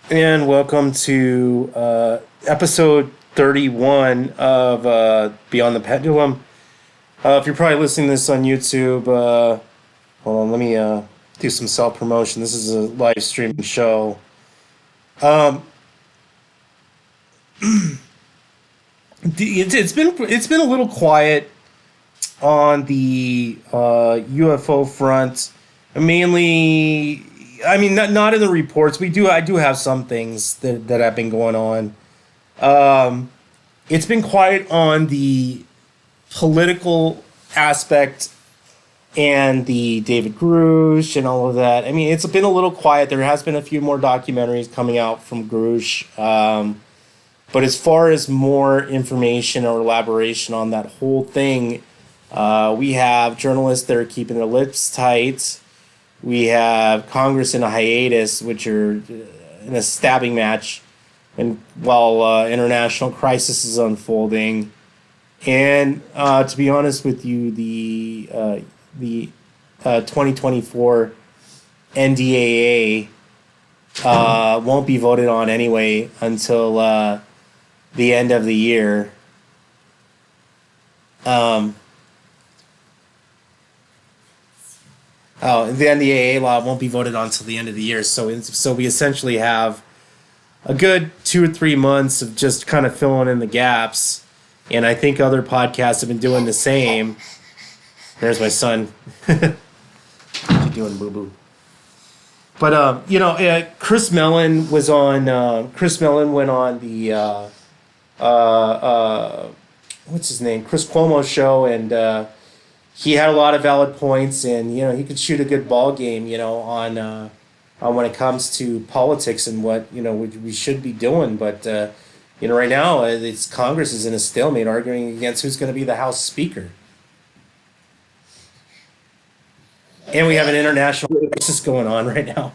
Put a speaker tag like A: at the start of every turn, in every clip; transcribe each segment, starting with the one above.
A: And welcome to episode 31 of Beyond the Pendulum. If you're probably listening to this on YouTube, hold on, let me do some self promotion. This is a live streaming show. Um, it's been a little quiet on the UFO front. Mainly, I mean, not in the reports. I do have some things that have been going on. Um, it's been quiet on the political aspect and the David Grush and all of that. I mean, it's been a little quiet. There has been a few more documentaries coming out from Grush. But as far as more information or elaboration on that whole thing, we have journalists that are keeping their lips tight. We have Congress in a hiatus, which are in a stabbing match, and while international crisis is unfolding. And to be honest with you, the 2024 NDAA won't be voted on anyway until the end of the year. Um, the NDAA law won't be voted on until the end of the year. So we essentially have a good 2 or 3 months of just kind of filling in the gaps. And I think other podcasts have been doing the same. There's my son. What you doing, boo boo? But Chris Mellon was on. Chris Mellon went on the what's his name? Chris Cuomo show, and he had a lot of valid points, and he could shoot a good ball game. On when it comes to politics and what we should be doing. But right now, it's Congress is in a stalemate, arguing against who's going to be the House Speaker, and we have an international crisis going on right now.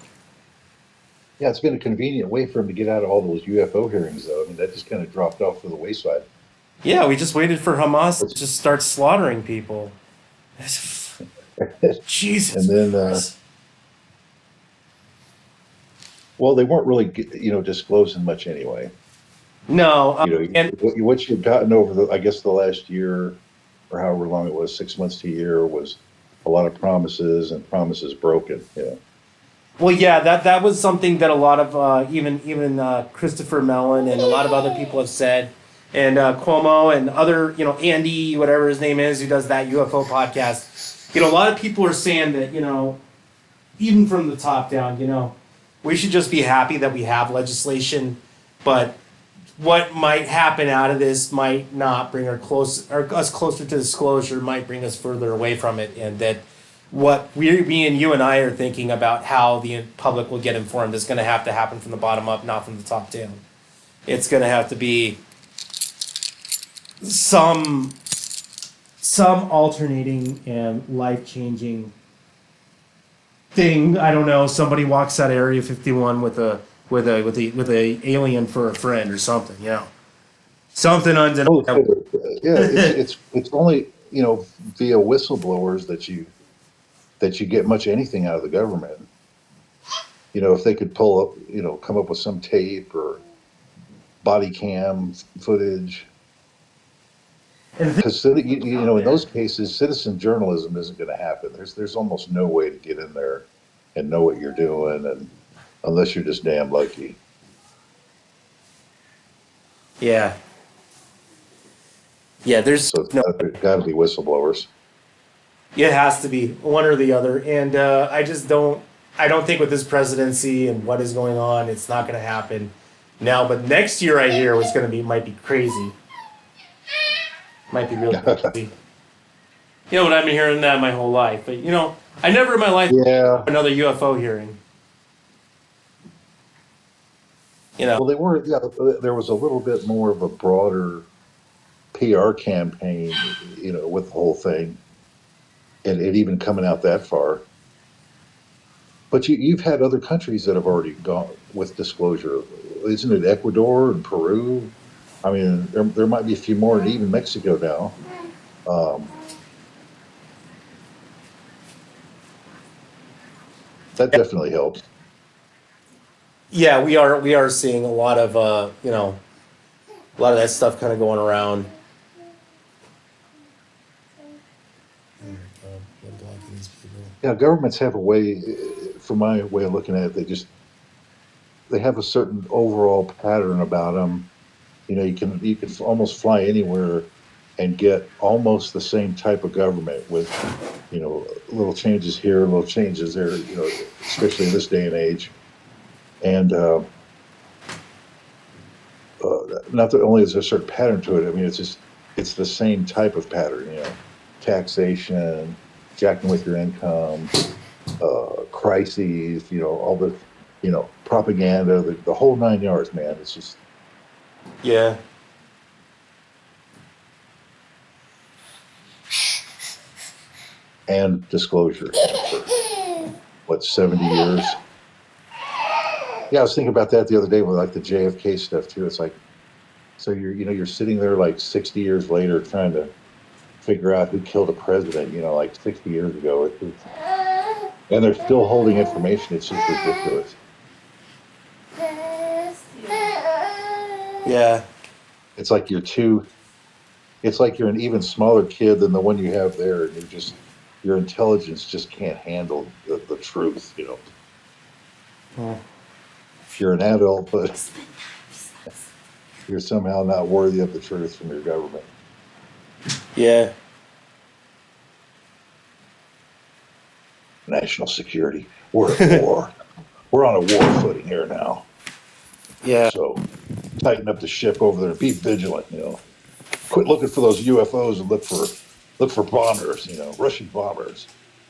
B: Yeah, it's been a convenient way for him to get out of all those UFO hearings, though. I mean, that just kind of dropped off to the wayside.
A: Yeah, we just waited for Hamas to just start slaughtering people. Jesus.
B: And then, well, they weren't really, disclosing much anyway.
A: No,
B: What you've gotten over the last year or however long it was, 6 months to a year, was a lot of promises and promises broken.
A: well, yeah, that was something that a lot of even Christopher Mellon and a lot of other people have said, and Cuomo and other Andy, whatever his name is, who does that UFO podcast. A lot of people are saying that even from the top down, we should just be happy that we have legislation, but what might happen out of this might not bring us closer to disclosure, might bring us further away from it, and that what me and you and I are thinking about how the public will get informed is going to have to happen from the bottom up, not from the top down. It's going to have to be some alternating and life changing thing. I don't know. Somebody walks out of Area 51 with a alien for a friend or something. Something undeniable.
B: Yeah, it's only via whistleblowers that you get much anything out of the government. If they could pull up, come up with some tape or body cam footage. Because in those cases, citizen journalism isn't going to happen. There's almost no way to get in there and know what you're doing, and unless you're just damn lucky.
A: Yeah. There's
B: So it's got to be whistleblowers.
A: It has to be one or the other, and I don't think with this presidency and what is going on, it's not going to happen now. But next year, I hear might be crazy. Might be really crazy. What I've been hearing that my whole life, but I never in my life another UFO hearing.
B: Well, there was a little bit more of a broader PR campaign, with the whole thing, and it even coming out that far. But you've had other countries that have already gone with disclosure. Isn't it Ecuador and Peru? I mean, there might be a few more, and even Mexico now. That definitely helps.
A: Yeah, we are seeing a lot of a lot of that stuff kind of going around. I'm blocking these people.
B: Yeah, governments have a way, from my way of looking at it, they have a certain overall pattern about them. You can almost fly anywhere and get almost the same type of government with little changes here, little changes there. Especially in this day and age. And not that only is there a certain pattern to it. I mean, it's the same type of pattern. Taxation, jacking with your income, crises. All the propaganda, the whole 9 yards, man. It's just
A: Yeah.
B: and disclosure. For what 70 years? Yeah, I was thinking about that the other day with like the JFK stuff too. It's like, so you're sitting there like 60 years later trying to figure out who killed a president, like 60 years ago. And they're still holding information. It's just ridiculous.
A: Yeah.
B: It's like it's like you're an even smaller kid than the one you have there. And your intelligence just can't handle the truth.
A: Oh.
B: If you're an adult, but you're somehow not worthy of the truth from your government.
A: Yeah.
B: National security. We're at war. We're on a war footing here now.
A: Yeah.
B: So tighten up the ship over there. Be vigilant. Quit looking for those UFOs and look for bombers. Russian bombers,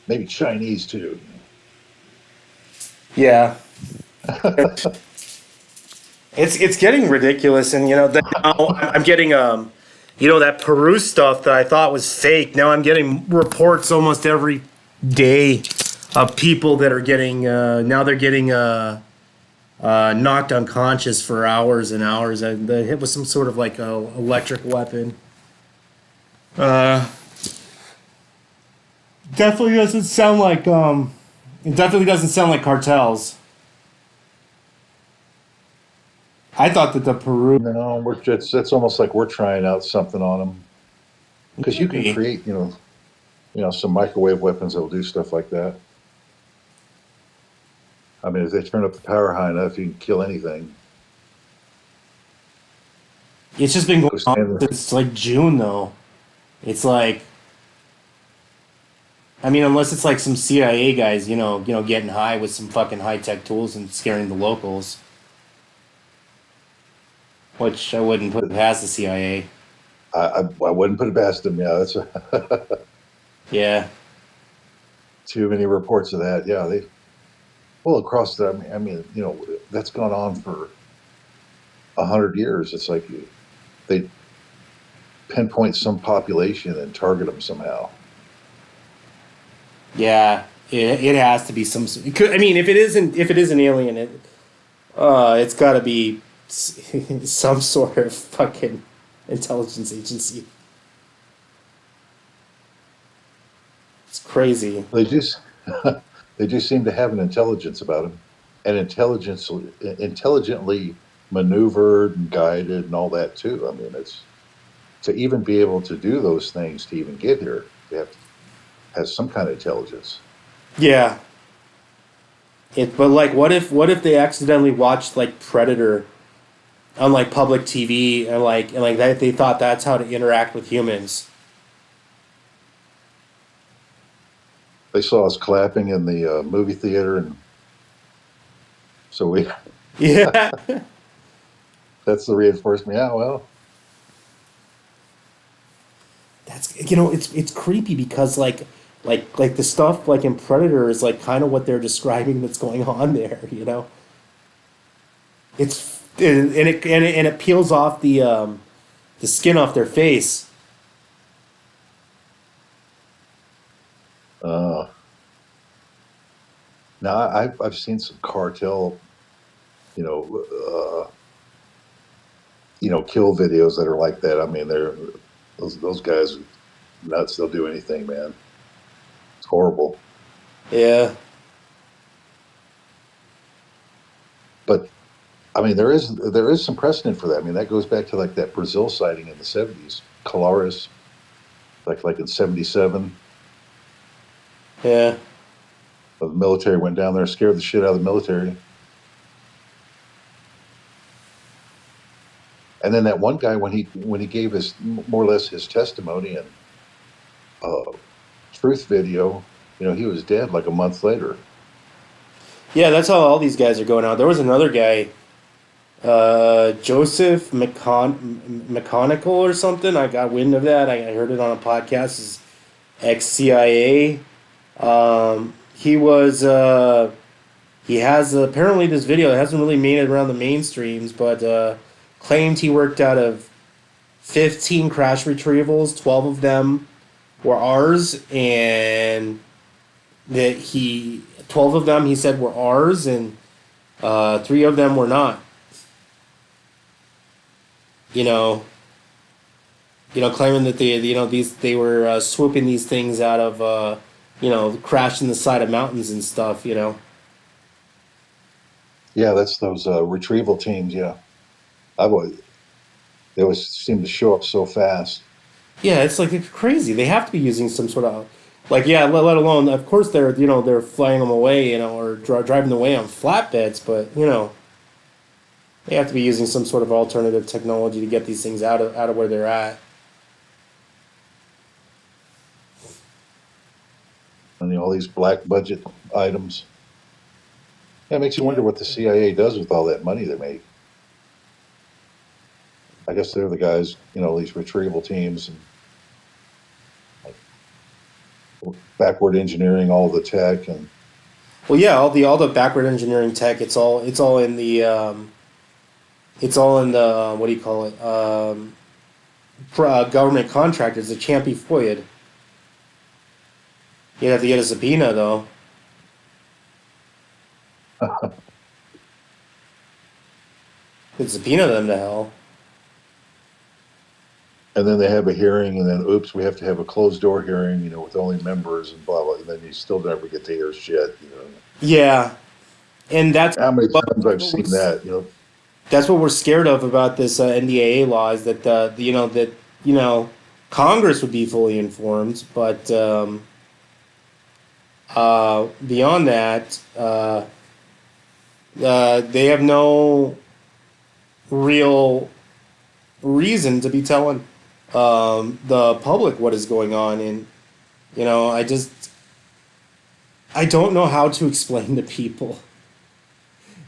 B: maybe Chinese too.
A: Yeah. It's getting ridiculous, and now I'm getting that Peru stuff that I thought was fake. Now I'm getting reports almost every day of people that are getting now they're getting knocked unconscious for hours and hours. And the hit was some sort of like a electric weapon. Definitely doesn't sound like it definitely doesn't sound like cartels. I thought that the Peru
B: No, that's almost like we're trying out something on them because you can
A: maybe.
B: create some microwave weapons that will do stuff like that. I mean, if they turn up the power high enough, you can kill anything.
A: It's just been
B: Go
A: going on
B: stand there.
A: since like June though. It's like I mean, unless it's like some CIA guys, getting high with some fucking high tech tools and scaring the locals, which I wouldn't put past the CIA.
B: I wouldn't put it past them. Yeah, that's
A: Yeah,
B: too many reports of that. Yeah, across the. I mean, that's gone on for 100 years. It's like they pinpoint some population and target them somehow.
A: yeah. It has to be some. It could, I mean, if it is an alien, it's got to be some sort of fucking intelligence agency. It's crazy.
B: They just they just seem to have an intelligence about them, and intelligently maneuvered and guided and all that too. I mean, it's to even be able to do those things to even get here. They have to have some kind of intelligence.
A: Yeah. But like, what if they accidentally watched like Predator on like public TV and like that they thought that's how to interact with humans.
B: They saw us clapping in the movie theater, and so
A: Yeah,
B: that's the reinforcement. Yeah, well,
A: it's creepy because like the stuff like in Predator is like kind of what they're describing that's going on there. And it peels off the skin off their face.
B: uh, now I've seen some cartel, you know, uh, kill videos that are like that. I mean, those guys are nuts. They'll do anything, man. It's horrible.
A: Yeah,
B: But I mean, there is some precedent for that. I mean, that goes back to like that Brazil sighting in the '70s, Colares, like in '77.
A: Yeah.
B: The military went down there, scared the shit out of the military, and then that one guy when he gave his more or less his testimony and uh, truth video, he was dead like a month later.
A: Yeah, that's how all these guys are going out. There was another guy, Joseph McConical or something. I got wind of that. I heard it on a podcast. He's ex-CIA. He was he has apparently this video. It hasn't really made it around the mainstreams, but claimed he worked out of 15 crash retrievals. 12 of them were ours, and that he 12 of them he said were ours, and three of them were not. You know, claiming that they were swooping these things out of crashing the side of mountains and stuff.
B: Yeah, that's those retrieval teams. Yeah, I've always they always seem to show up so fast.
A: Yeah, it's crazy. They have to be using some sort of yeah. Let alone, of course, they're flying them away, or driving away on flatbeds, but they have to be using some sort of alternative technology to get these things out of where they're at.
B: And all these black budget items. Yeah, it makes you wonder
A: Yeah.
B: what the CIA does with all that money they make. I guess they're the guys, these retrieval teams and like backward engineering all the tech and
A: Well, yeah, all the backward engineering tech. It's all in the what do you call it? Government contractors. It can't be FOIA'd. You have to get a subpoena though. Could subpoena them to hell.
B: and then they have a hearing and then oops, we have to have a closed door hearing, with only members and blah blah. And then you still never get to hear shit.
A: Yeah, and
B: How many
A: well,
B: times I've seen that.
A: that's what we're scared of about this NDAA law is that Congress would be fully informed, but beyond that, they have no real reason to be telling the public what is going on, and I don't know how to explain to people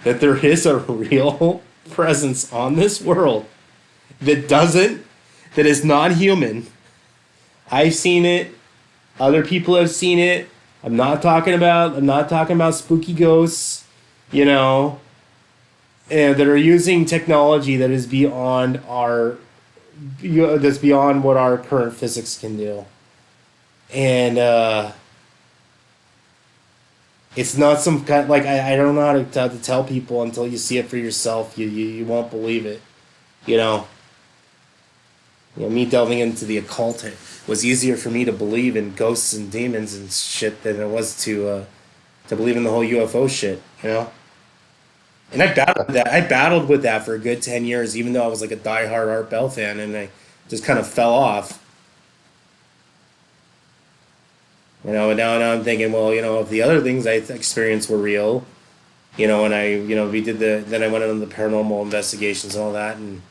A: that there is a real presence on this world that doesn't, that is not human. I've seen it. Other people have seen it. I'm not talking about spooky ghosts, you know, and that are using technology that is beyond that's beyond what our current physics can do. And it's not some kind I don't know how to tell people until you see it for yourself. You won't believe it. You know, me delving into the occult, it was easier for me to believe in ghosts and demons and shit than it was to believe in the whole UFO shit. And I battled with that for a good 10 years, even though I was like a diehard Art Bell fan, and I just kind of fell off. And now I'm thinking, well, if the other things I experienced were real, and then I went on the paranormal investigations and all that, and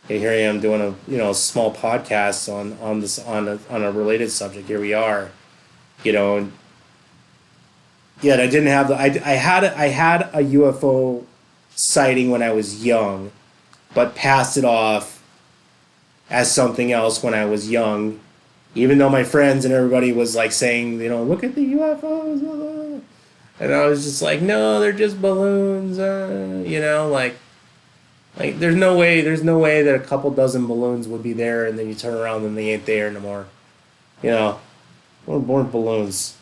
A: here I am doing a small podcast on a related subject. Here we are, and yet I didn't have I had a UFO sighting when I was young, but passed it off as something else when I was young, even though my friends and everybody was like saying, look at the UFOs, blah, blah. And I was just like, no, they're just balloons, like there's no way that a couple dozen balloons would be there, and then you turn around and they ain't there no more. We're born balloons.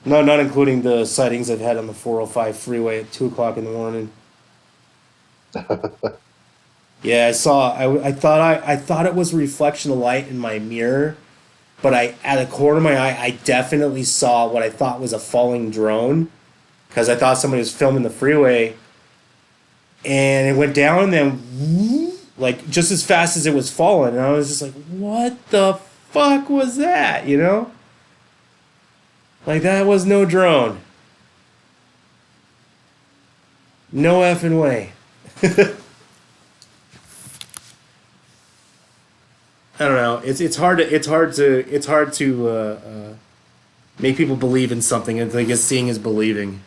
A: No, not including the sightings I've had on the 405 freeway at 2 o'clock in the morning. Yeah, I saw. I thought it was a reflection of light in my mirror, but at the corner of my eye, I definitely saw what I thought was a falling drone because I thought somebody was filming the freeway, and it went down and then like just as fast as it was falling, and I was just like, "What the fuck was that?" You know, like that was no drone, no effing way. I don't know. It's hard to make people believe in something. And I guess seeing is believing.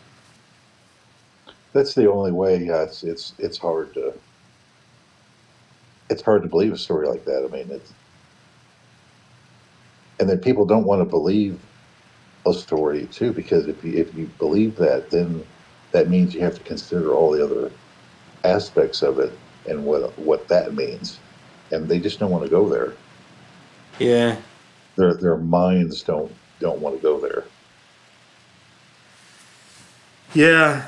B: That's the only way. Yeah, it's hard to believe a story like that. I mean, it's and then people don't want to believe a story too, because if you believe that, then that means you have to consider all the other aspects of it and what that means, and they just don't want to go there.
A: Yeah,
B: Their minds don't want to go there.
A: yeah,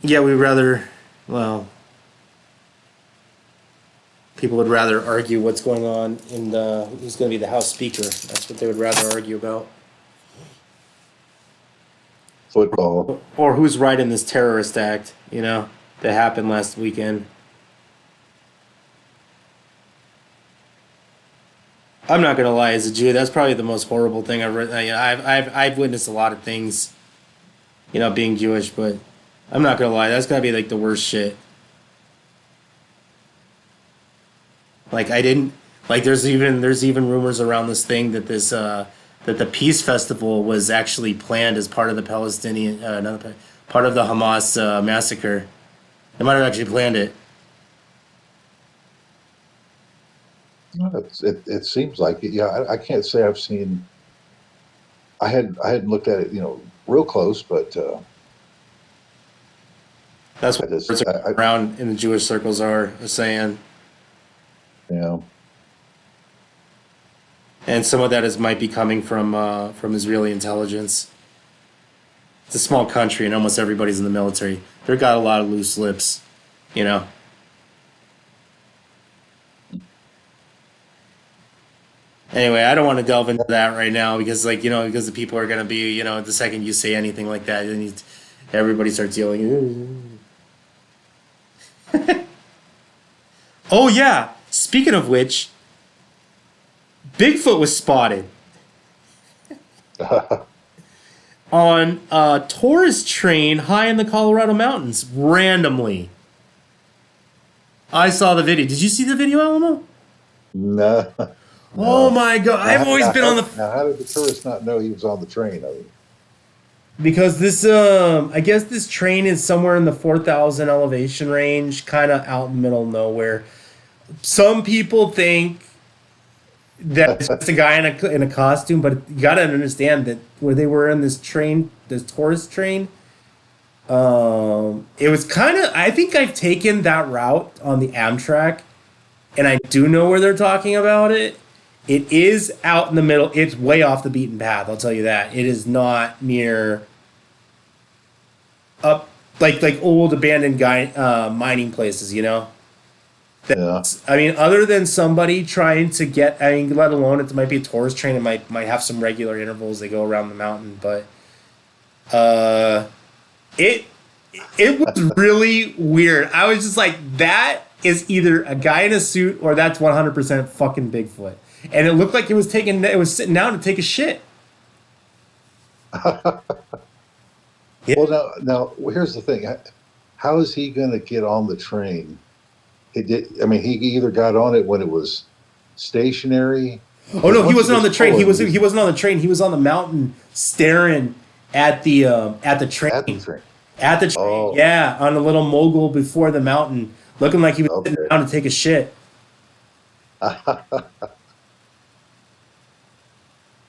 A: yeah. We rather, well, people would rather argue what's going on in the who's going to be the House Speaker. That's what they would rather argue about,
B: Football.
A: or who's right in this terrorist act. You know, that happened last weekend. I'm not gonna lie, as a Jew, that's probably the most horrible thing I've read. I've witnessed a lot of things, being Jewish, but I'm not gonna lie, that's gotta be like the worst shit. Like I didn't like. There's even rumors around this thing that that the Peace Festival was actually planned as part of the Palestinian, part of the Hamas massacre. They might have actually planned it.
B: It seems like it. Yeah, I can't say I've seen. I hadn't looked at it, real close, but
A: That's
B: I
A: what
B: just
A: words around in the Jewish circles are saying,
B: you know
A: and some of that is might be coming from Israeli intelligence. It's a small country, and almost everybody's in the military. They've got a lot of loose lips, you know. Anyway, I don't want to delve into that right now because, because the people are gonna be, the second you say anything like that, then everybody starts yelling. Oh yeah. Speaking of which, Bigfoot was spotted on a tourist train high in the Colorado mountains randomly. I saw the video. Did you see the video, Alamo?
B: no,
A: Oh
B: no.
A: my god! I've always been on the
B: Now, how did the tourist not know he was on the train? I mean,
A: because this I guess this train is somewhere in the 4,000 elevation range, kind of out in the middle of nowhere. Some people think that it's just a guy in a costume, but you got to understand that where they were in this train, this tourist train, it was kind of. I think I've taken that route on the Amtrak, and I do know where they're talking about it. It is out in the middle. It's way off the beaten path. I'll tell you that. It is not near up like old abandoned mining places.
B: yeah.
A: I mean, other than somebody trying to get, I mean, let alone it might be a tourist train. It might have some regular intervals they go around the mountain, but uh, it it was really weird. I was just like, that is either a guy in a suit or that's 100% fucking Bigfoot. And it looked like it was sitting down to take a shit. Yeah.
B: Well, now, here's the thing. How is he going to get on the train? He did. I mean, he either got on it when it was stationary.
A: Oh no, he
B: Once it
A: wasn't on
B: gets
A: the train.
B: pulling,
A: He wasn't on the train. He was on the mountain staring at the
B: at the
A: train.
B: train.
A: At the train,
B: Oh,
A: yeah, on a little mogul before the mountain, looking like he was sitting
B: okay.
A: down to take a shit.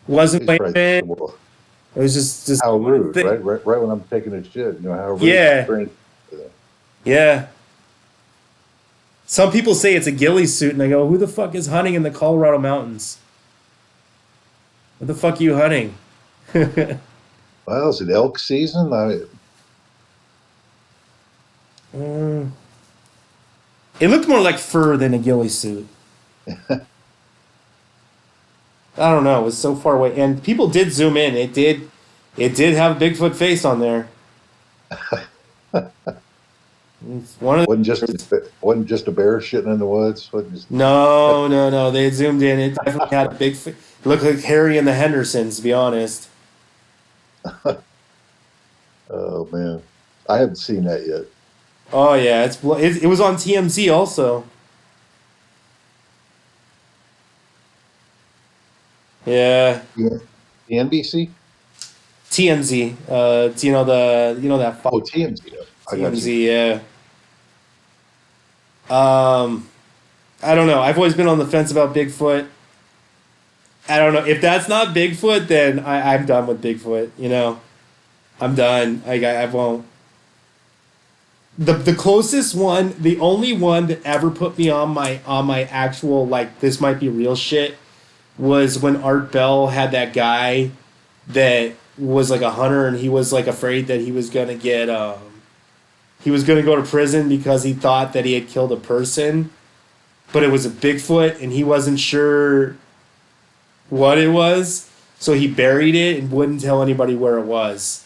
A: Wasn't
B: He's
A: waiting.
B: right.
A: It
B: Well,
A: was just
B: how
A: doing his
B: rude,
A: thing.
B: right? Right when I'm taking a shit, how rude.
A: Yeah,
B: Strange.
A: yeah. Some people say it's a ghillie suit, and I go, "Who the fuck is hunting in the Colorado mountains? What the fuck are you hunting?"
B: Well, is it elk season?
A: Mm. It looked more like fur than a ghillie suit. I don't know. It was so far away, and people did zoom in. It did have a Bigfoot face on there. It's one of
B: Wasn't just
A: the.
B: wasn't just a bear shitting in the woods. Wasn't just
A: No, no, no. They zoomed in. It definitely had a big. It looked like Harry and the Hendersons, to be honest.
B: oh man, I haven't seen that yet.
A: Oh yeah, it was on TMZ also. Yeah,
B: Yeah. The NBC?
A: TMZ. You know that
B: Oh, TMZ. I got you.
A: TMZ. Yeah. Um, I don't know. I've always been on the fence about Bigfoot. I don't know if that's not Bigfoot, then I'm done with Bigfoot. You know, I'm done. I won't. The closest one, the only one that ever put me on my actual like this might be real shit was when Art Bell had that guy that was like a hunter and he was like afraid that he was gonna go to prison because he thought that he had killed a person, but it was a Bigfoot and he wasn't sure what it was, so he buried it and wouldn't tell anybody where it was.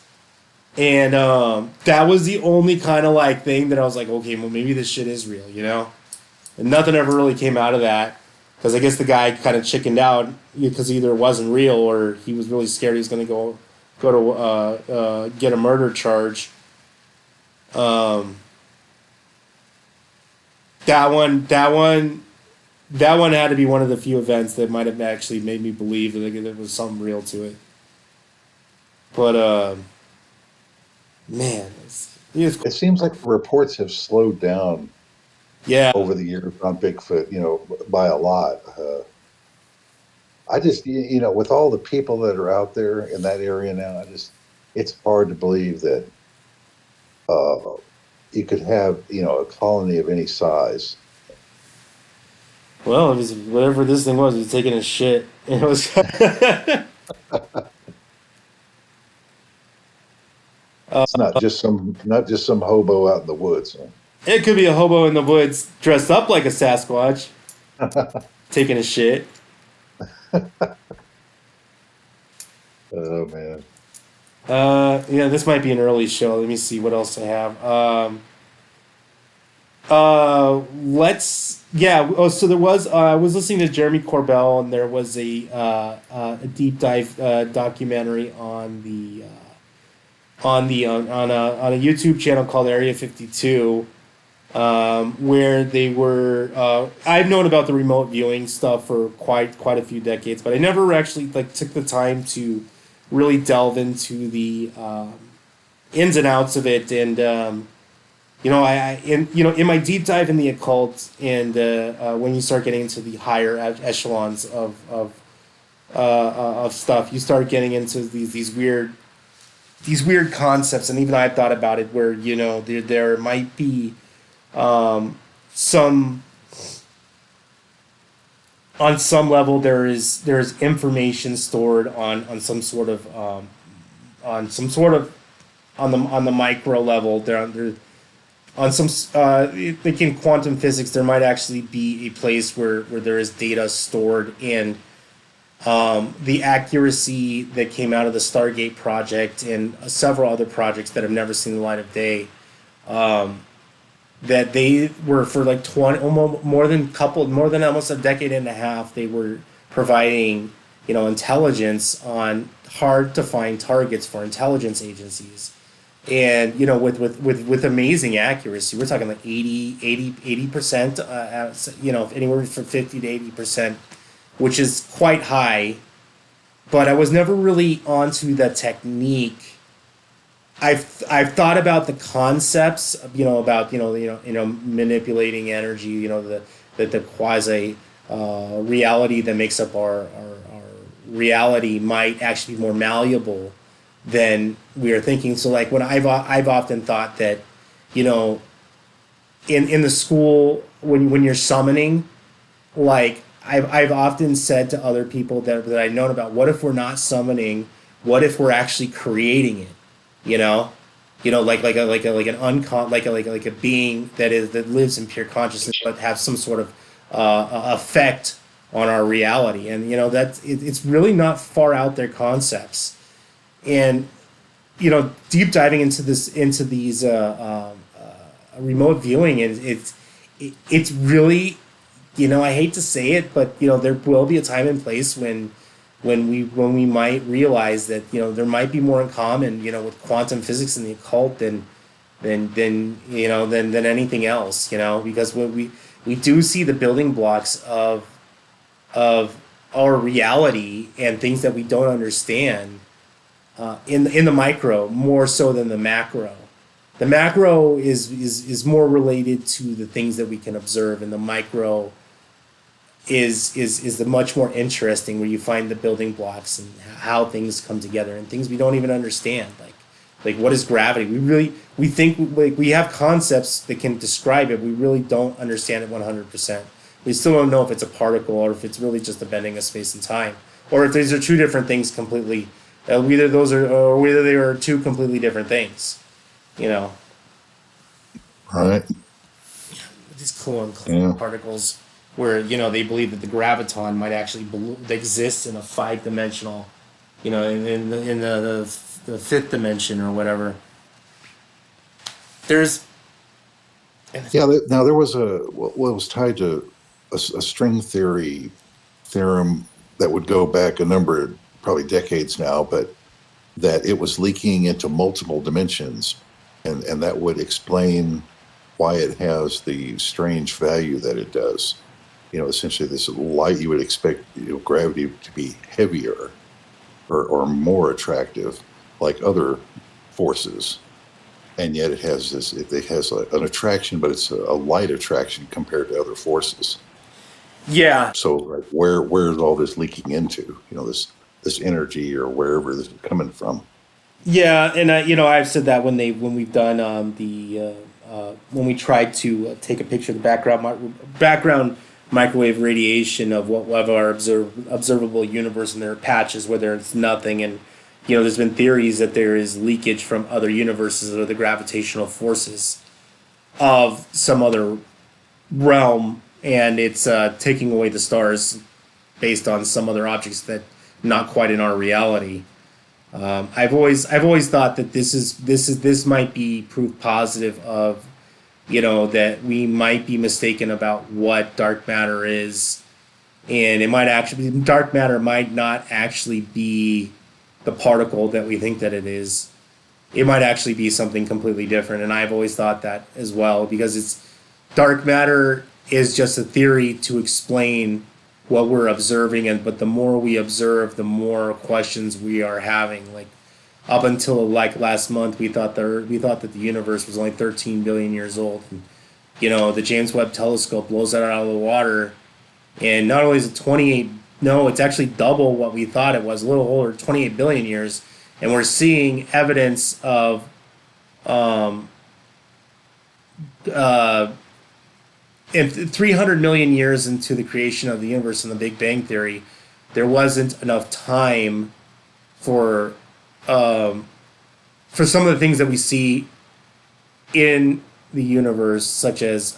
A: And that was the only kind of like thing that I was like, okay, well maybe this shit is real, you know. And nothing ever really came out of that because I guess the guy kind of chickened out because either it wasn't real or he was really scared he was going to go to get a murder charge. Um, that one, that one, that one had to be one of the few events that might have actually made me believe that like, there was something real to it. But man, it's cool.
B: It seems like the reports have slowed down
A: Yeah.
B: over the years on Bigfoot, by a lot. I just, with all the people that are out there in that area now, it's hard to believe that uh, you could have, a colony of any size.
A: Well, it was whatever this thing was. It was taking a shit. And it was.
B: It's not just some hobo out in the woods.
A: It could be a hobo in the woods dressed up like a Sasquatch
B: Huh?
A: taking a shit.
B: Oh man,
A: Yeah, this might be an early show. Let me see what else I have. Yeah. Oh, so there was. I was listening to Jeremy Corbell, and there was a deep dive documentary on a YouTube channel called Area 52, where they were. I've known about the remote viewing stuff for quite a few decades, but I never actually like took the time to really delve into the ins and outs of it. And in my deep dive in the occult, and when you start getting into the higher echelons of stuff, you start getting into these weird concepts. And even I've thought about it, where there might be some on some level there is information stored on some sort of on the micro level there on some thinking quantum physics, there might actually be a place where there is data stored, and the accuracy that came out of the Stargate project and several other projects that have never seen the light of day, that they were for like 20 almost more than almost a decade and a half, they were providing intelligence on hard to find targets for intelligence agencies, and with amazing accuracy. We're talking like 80% anywhere from 50 to 80%, which is quite high. But I was never really onto the technique. I've thought about the concepts, about manipulating energy, the quasi reality that makes up our reality might actually be more malleable than we are thinking. So like when I've often thought that, you know, in the school when you're summoning, like I've often said to other people that I've known about, what if we're not summoning? What if we're actually creating it? You know, like an uncon like a being that lives in pure consciousness, but have some sort of effect on our reality. And it's really not far out there concepts. And deep diving into these remote viewing, it's really, I hate to say it, but there will be a time and place when we might realize that there might be more in common with quantum physics and the occult than anything else, because when we do see the building blocks of our reality and things that we don't understand in the micro more so than the macro. The macro is more related to the things that we can observe, and the micro is the much more interesting, where you find the building blocks and how things come together and things we don't even understand, like what is gravity. We think, like, we have concepts that can describe it. We really don't understand it 100%. We still don't know if it's a particle or if it's really just a bending of space and time, or if these are two different things completely. Whether they are two completely different things.
B: Right.
A: These coin particles, where they believe that the graviton might actually exist in a 5-dimensional, in the fifth dimension or whatever. There's
B: Now there was it was tied to a string theorem that would go back a number of probably decades now, but that it was leaking into multiple dimensions, and that would explain why it has the strange value that it does. Essentially, this light, you would expect gravity to be heavier or more attractive, like other forces, and yet it has an attraction, but it's a light attraction compared to other forces.
A: Yeah.
B: So, like, where's all this leaking into? This energy, or wherever this is coming from.
A: Yeah, and I've said that when we've done when we tried to take a picture of the background microwave radiation of our observable universe, and there are patches where there's nothing, and there's been theories that there is leakage from other universes or the gravitational forces of some other realm, and it's taking away the stars based on some other objects that not quite in our reality. I've always thought that this might be proof positive of that we might be mistaken about what dark matter is, and dark matter might not actually be the particle that we think that it is. It might actually be something completely different, and I've always thought that as well, because dark matter is just a theory to explain what we're observing, but the more we observe, the more questions we are having. Like, up until like last month, we thought that the universe was only 13 billion years old. And, the James Webb Telescope blows that out of the water, and not only is it 28, no, it's actually double what we thought it was, a little older, 28 billion years, and we're seeing evidence of in 300 million years into the creation of the universe and the Big Bang Theory, there wasn't enough time for some of the things that we see in the universe, such as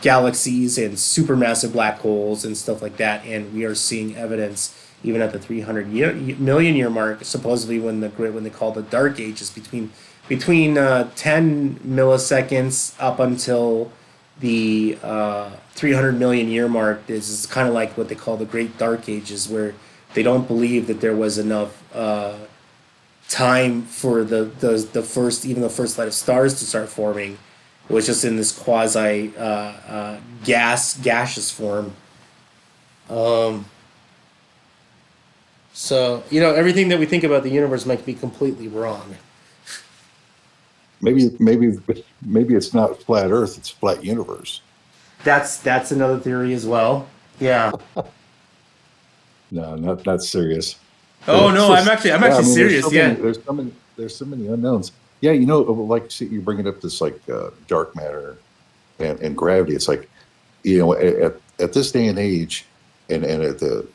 A: galaxies and supermassive black holes and stuff like that. And we are seeing evidence even at the 300 million year mark, supposedly when they call the dark ages, between 10 milliseconds up until the 300 million year mark. This is kind of like what they call the Great Dark Ages, where they don't believe that there was enough time for the first light of stars to start forming. It was just in this quasi gaseous form. So everything that we think about the universe might be completely wrong.
B: Maybe it's not flat Earth; it's flat universe.
A: That's another theory as well. Yeah.
B: No, not serious.
A: Oh no, I'm actually serious. Yeah.
B: There's so many unknowns. Yeah, like, see, you're bringing up this, like, dark matter and gravity. It's like, at this day and age, and at the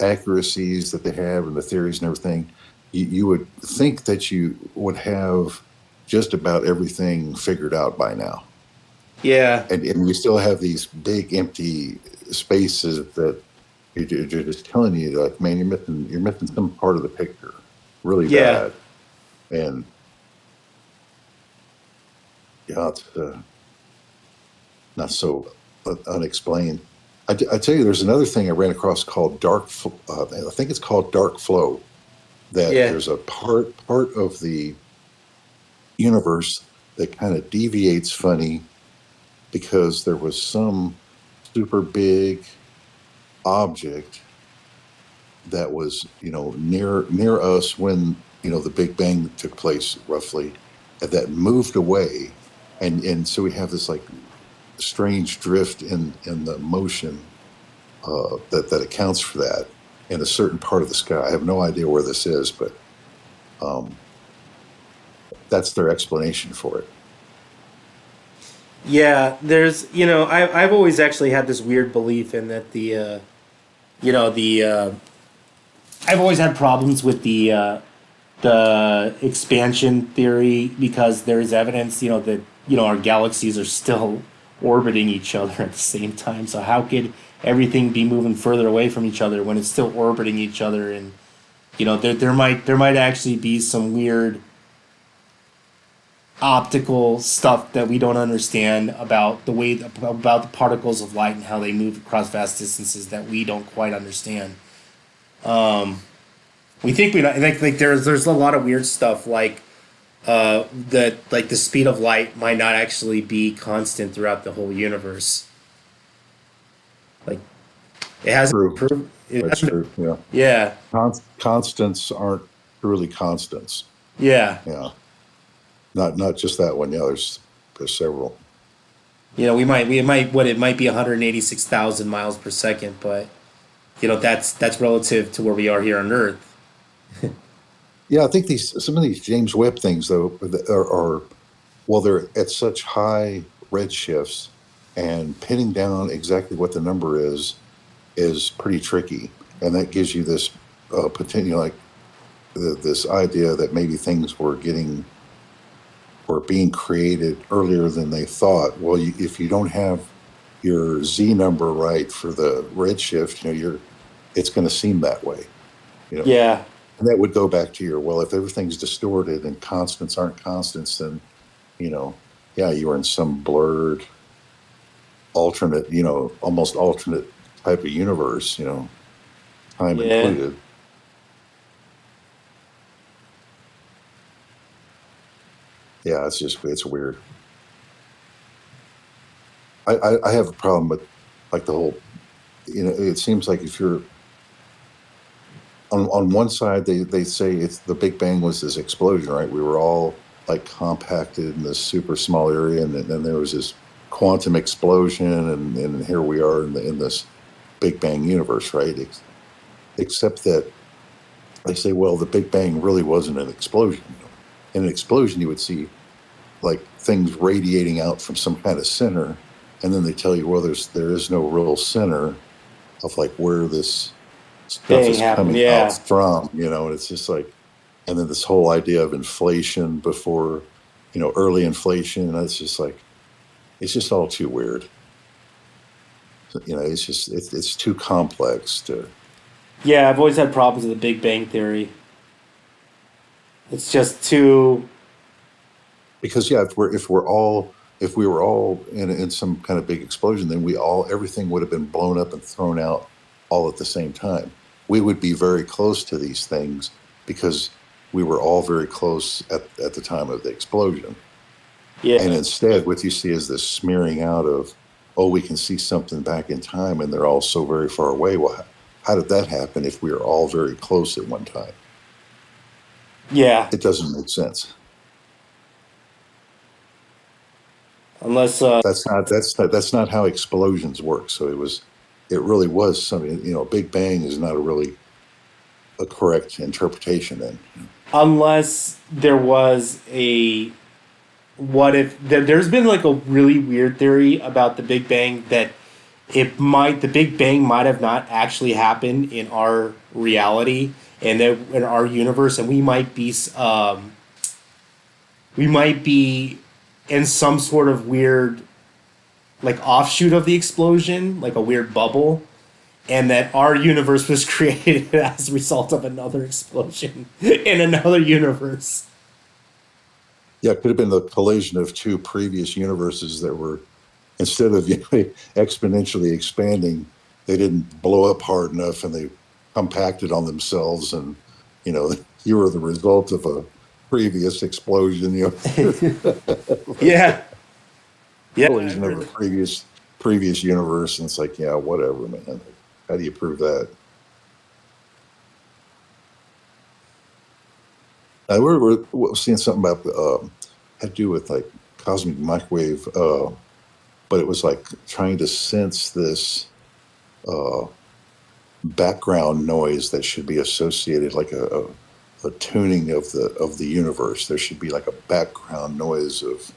B: accuracies that they have and the theories and everything, you would think that you would have just about everything figured out by now.
A: Yeah.
B: And we still have these big empty spaces that you're just telling you, like, man, you're missing some part of the picture, really
A: Yeah.
B: bad. And yeah, it's not so unexplained. I tell you, there's another thing I ran across called I think it's called dark flow. That
A: Yeah.
B: there's a part of the universe that kind of deviates funny because there was some super big object that was, near us when, the Big Bang took place roughly, and that moved away. And so we have this like strange drift in the motion, that accounts for that in a certain part of the sky. I have no idea where this is, but um, that's their explanation for it.
A: Yeah. There's, I've always actually had this weird belief in that the I've always had problems with the expansion theory because there is evidence, that our galaxies are still orbiting each other at the same time. So how could everything be moving further away from each other when it's still orbiting each other? And there might actually be some weird optical stuff that we don't understand about about the particles of light and how they move across vast distances that we don't quite understand. We think we like there's a lot of weird stuff like that like the speed of light might not actually be constant throughout the whole universe. Like it hasn't been
B: True.
A: proven. It
B: That's
A: hasn't been.
B: true. Yeah.
A: Yeah,
B: Constants aren't truly constants.
A: yeah.
B: Yeah. Not just that one. Yeah. There's several.
A: We might what it might be 186,000 miles per second, but that's relative to where we are here on Earth.
B: Yeah. I think some of these James Webb things though are, well, they're at such high redshifts, and pinning down exactly what the number is pretty tricky, and that gives you this potential, like, this idea that maybe things were being created earlier than they thought. Well, if you don't have your Z number right for the redshift, it's going to seem that way. You know,
A: Yeah,
B: and that would go back to your, well, if everything's distorted and constants aren't constants, then you know, yeah, you were in some blurred, alternate, almost alternate type of universe, time
A: yeah,
B: included. Yeah, it's weird. I have a problem with, like, the whole, it seems like if you're on one side, they say it's the Big Bang was this explosion, right? We were all like compacted in this super small area, and then there was this quantum explosion, and here we are in this Big Bang universe, right? Except that they say, well, the Big Bang really wasn't an explosion. In an explosion, you would see like things radiating out from some kind of center, and then they tell you, well, there is no real center of like where this stuff
A: bang
B: is
A: happened.
B: coming out
A: Yeah,
B: from, and it's just like, and then this whole idea of inflation before, early inflation, and it's just like, it's just all too weird. So, it's too complex to,
A: yeah. I've always had problems with the Big Bang theory. It's just too.
B: because yeah, if we were all in some kind of big explosion, then everything would have been blown up and thrown out all at the same time. We would be very close to these things because we were all very close at the time of the explosion. And
A: Yeah,
B: instead, what you see is this smearing out of, oh, we can see something back in time, and they're all so very far away. Well, how did that happen if we are all very close at one time?
A: yeah.
B: It doesn't make sense.
A: Unless
B: That's not how explosions work. So it really was something. Big Bang is not a correct interpretation. Then
A: unless there was a what if there's been like a really weird theory about the Big Bang that the Big Bang might have not actually happened in our reality and that in our universe, and we might be in some sort of weird like offshoot of the explosion, like a weird bubble, and that our universe was created as a result of another explosion in another universe.
B: Yeah, it could have been the collision of two previous universes that were, instead of exponentially expanding, they didn't blow up hard enough and they compacted on themselves, and you know you were the result of a previous explosion.
A: Yeah, yeah, I
B: Collision of
A: heard
B: a
A: that.
B: previous universe, and it's like, yeah, whatever, man. How do you prove that? We're seeing something about had to do with like cosmic microwave, but it was like trying to sense this uh, background noise that should be associated, like a tuning of the universe. There should be like a background noise of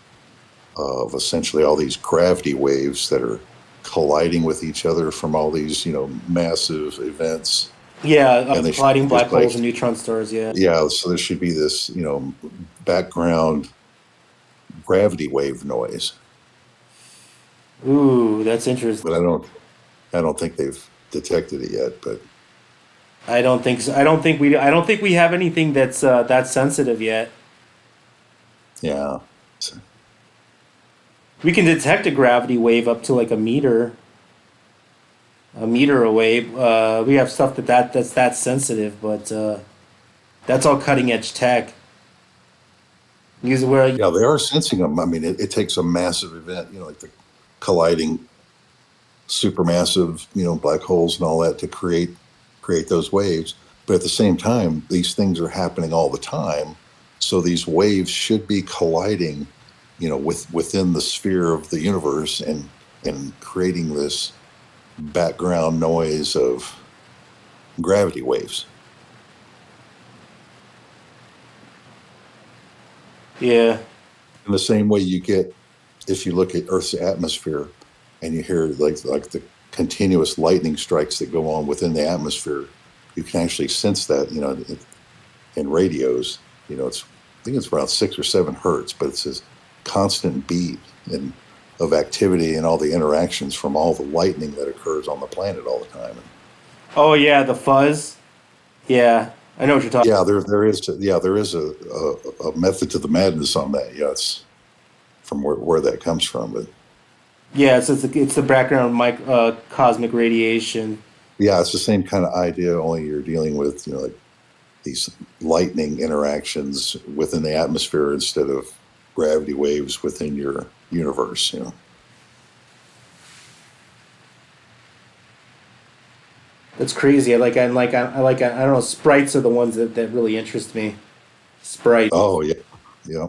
B: essentially all these gravity waves that are colliding with each other from all these massive events,
A: Yeah,
B: and they should
A: colliding
B: be
A: black
B: just like,
A: holes and neutron stars. Yeah.
B: yeah. So there should be this background gravity wave noise,
A: Ooh, that's interesting.
B: but I don't think they've detected it yet. But
A: I don't think so. I don't think we have anything that's that sensitive yet.
B: yeah,
A: We can detect a gravity wave up to like a meter away. We have stuff that's that sensitive, but that's all cutting edge tech. Because where
B: yeah, they are sensing them. I mean, it takes a massive event, like the colliding supermassive, black holes and all that to create those waves. But at the same time, these things are happening all the time. So these waves should be colliding, within the sphere of the universe, and creating this background noise of gravity waves.
A: yeah.
B: In the same way you get if you look at Earth's atmosphere and you hear like the continuous lightning strikes that go on within the atmosphere, you can actually sense that, in radios. It's I think it's around 6 or 7 hertz, but it's this constant beat and of activity and all the interactions from all the lightning that occurs on the planet all the time. And
A: Oh yeah, the fuzz. Yeah, I know what you're talking.
B: yeah, there is a method to the madness on that. Yeah, it's from where that comes from, but
A: Yeah, it's the background cosmic radiation.
B: yeah, it's the same kind of idea. Only you're dealing with like these lightning interactions within the atmosphere instead of gravity waves within your universe.
A: That's crazy. I don't know. Sprites are the ones that really interest me. Sprite.
B: Oh yeah, yeah,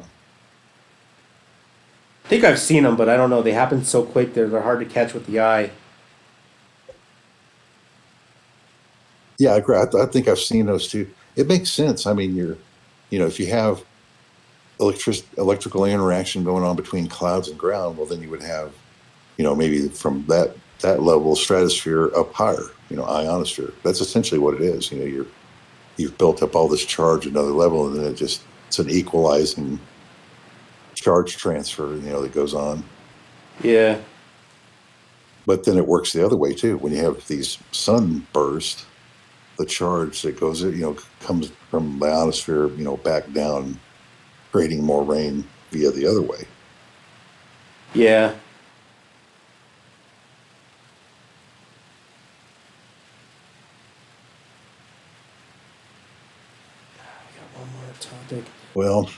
A: I think I've seen them, but I don't know. They happen so quick. They're hard to catch with the eye.
B: yeah. I agree. I think I've seen those too. It makes sense. I mean, if you have electrical interaction going on between clouds and ground, well, then you would have, maybe from that level stratosphere up higher, ionosphere. That's essentially what it is. You've built up all this charge at another level, and then it's an equalizing charge transfer, that goes on.
A: Yeah.
B: But then it works the other way too. When you have these sunbursts, the charge that goes, comes from the ionosphere, back down, creating more rain via the other way.
A: Yeah. I got one more topic.
B: Well,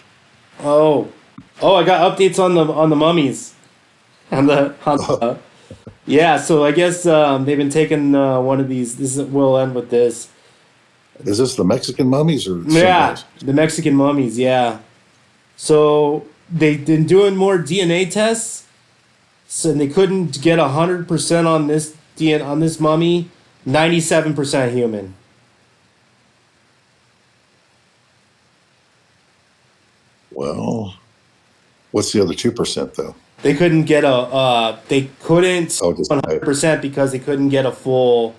A: Oh. Oh, I got updates on the mummies. Yeah, so I guess they've been taking one of these. We'll end with this.
B: is this the Mexican mummies or something
A: Yeah,
B: else?
A: the Mexican mummies. Yeah. So they've been doing more DNA tests, so they couldn't get 100% on this DNA on this mummy. 97% human.
B: Well, what's the other 2% though?
A: They couldn't get a. They couldn't
B: Oh, just
A: 100% because they couldn't get a full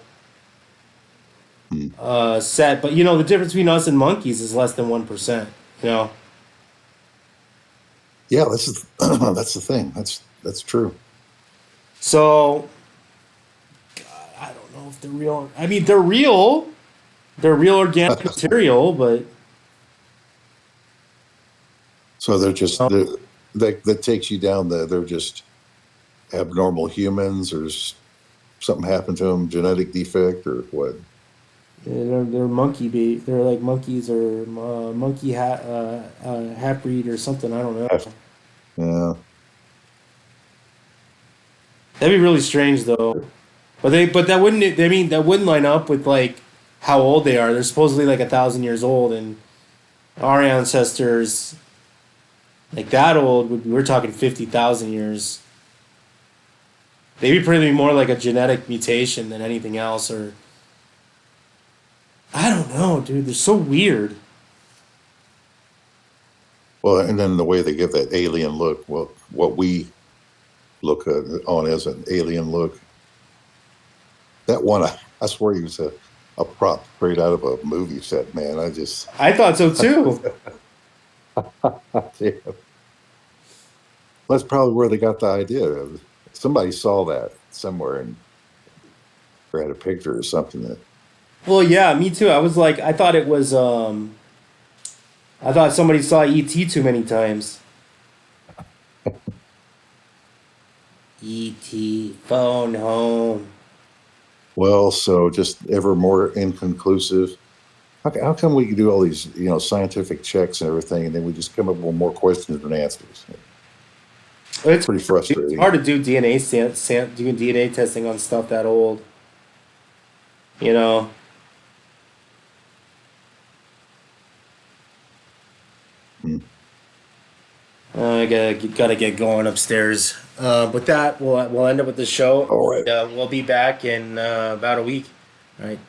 B: hmm.
A: set. But the difference between us and monkeys is less than 1%. You know.
B: Yeah, that's that's the thing. That's true.
A: So I don't know if they're real. I mean, they're real. They're real organic material, but
B: So they're just
A: um,
B: that takes you down they're just abnormal humans, or something happened to them, genetic defect or what?
A: they're they're like monkeys or half breed or something. I don't know.
B: Have, yeah.
A: That'd be really strange though. But that wouldn't. I mean, that wouldn't line up with like how old they are. They're supposedly like 1,000 years old, and our ancestors like that old we're talking 50,000 years. They'd be pretty more like a genetic mutation than anything else, or I don't know, dude. They're so weird.
B: Well, and then the way they give that alien look, well, what we look on as an alien look, that one, I swear he was a prop straight out of a movie set, man. I just,
A: I thought so too.
B: yeah, that's probably where they got the idea. Somebody saw that somewhere and had a picture or something that,
A: Well, yeah, me too. I was like, I thought it was. I thought somebody saw ET too many times. ET phone home.
B: well, so just ever more inconclusive. How come we can do all these, scientific checks and everything, and then we just come up with more questions than answers? Pretty
A: It's
B: frustrating.
A: hard to do doing DNA testing on stuff that old. You know.
B: Hmm.
A: I gotta get going upstairs. With that, we'll end up with the show.
B: All right.
A: We'll be back in about a week. All right.